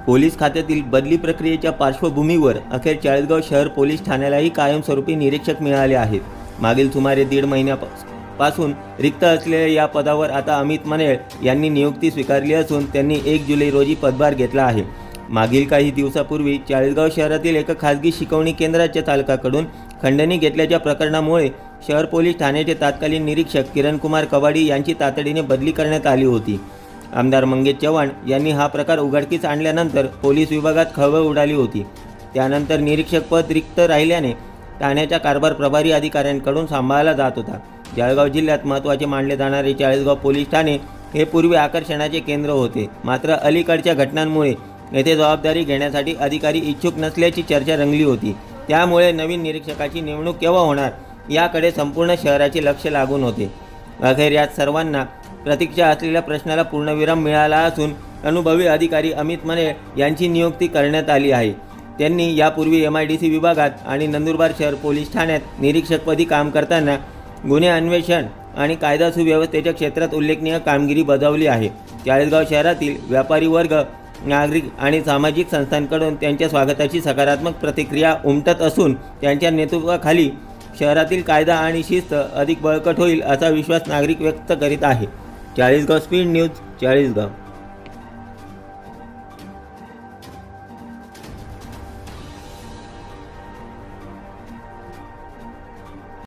Police खात्यातील बदली प्रक्रियेच्या पार्श्वभूमीवर अखेर चाळीसगाव शहर पोलीस ठाण्यालाही कायमस्वरूपी निरीक्षक मिळाले आहेत। मागील सुमारे 1.5 महिन्यापासून रिक्त असलेल्या या पदावर आता अमित मनेळ यांनी नियुक्ती स्वीकारली असून त्यांनी 1 जुलै रोजी पदभार घेतला आहे। मागील काही दिवसापूर्वी चाळीसगाव शहरातील एका खासगी शिकवणी केंद्राच्या चालकाकडून खंडणी घेतल्याच्या प्रकरणामुळे शहर पोलीस ठाण्याचे तत्कालीन निरीक्षक किरणकुमार कवाडी यांची तातडीने बदली करण्यात आली होती। आमदार मंगेश चव्हाण यांनी हा प्रकार उघडकीस आणल्यानंतर पोलीस विभागात खळबळ उडाली होती। त्यानंतर निरीक्षक पद रिक्त राहिल्याने ठाण्याचा कारभार प्रभारी अधिकाऱ्यांकडून सांभाळला जात होता। जळगाव जिल्ह्यात महत्त्वाचे मानले जाणारे चाळीसगाव पोलीस ठाणे हे पूर्वी आकर्षणाचे केंद्र होते, मात्र अलीकडच्या घटनांमुळे येथे जबाबदारी घेण्यासाठी अधिकारी इच्छुक नसल्याची चर्चा रंगली होती। त्यामुळे नवीन निरीक्षकाची नेमणूक केव्हा होणार याकडे संपूर्ण शहराचे लक्ष लागून होते। अखेर या सर्वांना प्रतीक्षा असलेल्या प्रश्नाला पूर्णविराम मिळाला असून अनुभवी अधिकारी अमित मनेळ यांची नियुक्ती करण्यात आली आहे। त्यांनी यापूर्वी MIDC विभागात आणि नंदुरबार शहर पोलीस ठाण्यात निरीक्षकपदी काम करताना गुन्हे अन्वेषण आणि कायदा सुव्यवस्थेच्या क्षेत्रात उल्लेखनीय कामगिरी बजावली आहे। चाळीसगाव शहरातील व्यापारी वर्ग, नागरिक आणि सामाजिक संस्थांकडून त्यांच्या स्वागताची सकारात्मक प्रतिक्रिया उमटत असून त्यांच्या नेतृत्वाखाली शहरातील कायदा आणि शिस्त अधिक बळकट होईल असा विश्वास नागरिक व्यक्त करीत आहेत। Chalisgaon speed news, Chalisgaon.